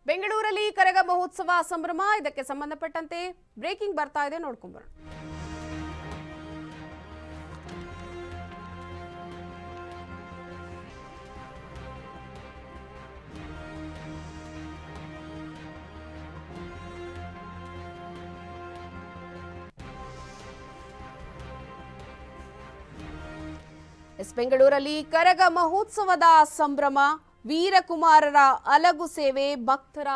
ಬೆಂಗಳೂರಲ್ಲಿ ಕರಗ ಮಹೋತ್ಸವ ಸಂಭ್ರಮ. ಇದಕ್ಕೆ ಸಂಬಂಧಪಟ್ಟಂತೆ ಬ್ರೇಕಿಂಗ್ ಬರ್ತಾ ಇದೆ, ನೋಡ್ಕೊಂಡು ಬರೋಣ. ಬೆಂಗಳೂರಲ್ಲಿ ಕರಗ ಮಹೋತ್ಸವದ ಸಂಭ್ರಮ. ವೀರಕುಮಾರರ ಅಲಗು ಸೇವೆ, ಭಕ್ತರ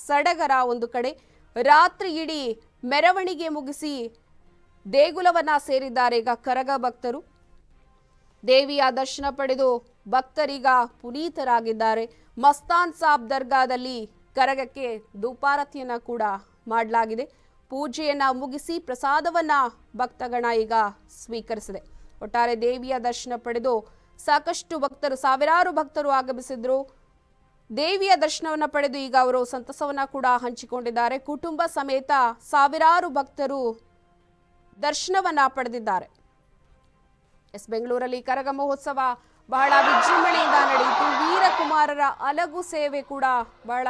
ಸಡಗರ ಒಂದು ಕಡೆ. ರಾತ್ರಿ ಇಡೀ ಮೆರವಣಿಗೆ ಮುಗಿಸಿ ದೇಗುಲವನ್ನ ಸೇರಿದ್ದಾರೆ ಈಗ ಕರಗ ಭಕ್ತರು. ದೇವಿಯ ದರ್ಶನ ಪಡೆದು ಭಕ್ತರೀಗ ಪುನೀತರಾಗಿದ್ದಾರೆ. ಮಸ್ತಾನ್ ಸಾಬ್ ದರ್ಗಾದಲ್ಲಿ ಕರಗಕ್ಕೆ ಧೂಪಾರತಿಯನ್ನ ಕೂಡ ಮಾಡಲಾಗಿದೆ. ಪೂಜೆಯನ್ನ ಮುಗಿಸಿ ಪ್ರಸಾದವನ್ನ ಭಕ್ತಗಣ ಈಗ ಸ್ವೀಕರಿಸಿದೆ. ಒಟ್ಟಾರೆ ದೇವಿಯ ದರ್ಶನ ಪಡೆದು ಸಾಕಷ್ಟು ಭಕ್ತರು, ಸಾವಿರಾರು ಭಕ್ತರು ಆಗಮಿಸಿದ್ರು. ದೇವಿಯ ದರ್ಶನವನ್ನ ಪಡೆದು ಈಗ ಅವರು ಸಂತಸವನ್ನ ಕೂಡ ಹಂಚಿಕೊಂಡಿದ್ದಾರೆ. ಕುಟುಂಬ ಸಮೇತ ಸಾವಿರಾರು ಭಕ್ತರು ದರ್ಶನವನ್ನ ಪಡೆದಿದ್ದಾರೆ. ಬೆಂಗಳೂರಲ್ಲಿ ಕರಗ ಮಹೋತ್ಸವ ಬಹಳ ವಿಜೃಂಭಣೆಯಿಂದ ನಡೆಯಿತು. ವೀರಕುಮಾರರ ಅಲಗು ಸೇವೆ ಕೂಡ ಬಹಳ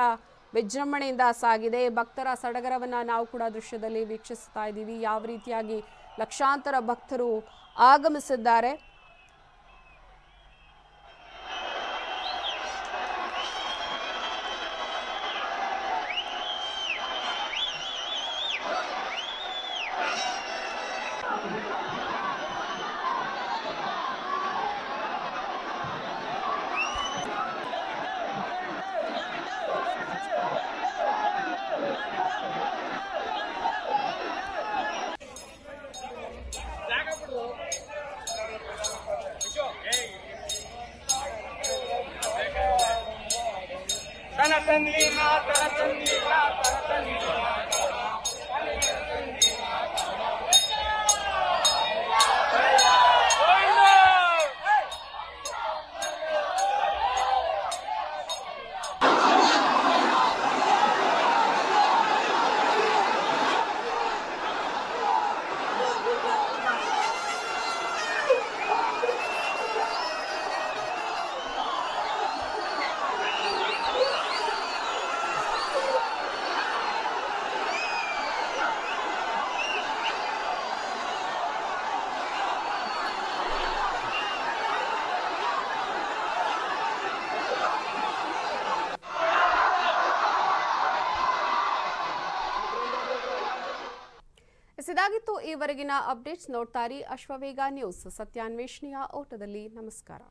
ವಿಜೃಂಭಣೆಯಿಂದ ಸಾಗಿದೆ. ಭಕ್ತರ ಸಡಗರವನ್ನ ನಾವು ಕೂಡ ದೃಶ್ಯದಲ್ಲಿ ವೀಕ್ಷಿಸ್ತಾ ಇದ್ದೀವಿ. ಯಾವ ರೀತಿಯಾಗಿ ಲಕ್ಷಾಂತರ ಭಕ್ತರು ಆಗಮಿಸಿದ್ದಾರೆ. ಇದಾಗಿತ್ತು ಈವರೆಗಿನ ಅಪ್ಡೇಟ್ಸ್. ನೋಡ್ತಾರಿ ಅಶ್ವವೇಗ ನ್ಯೂಸ್, ಸತ್ಯಾನ್ವೇಷಣೆಯ ಓಟದಲ್ಲಿ. ನಮಸ್ಕಾರ.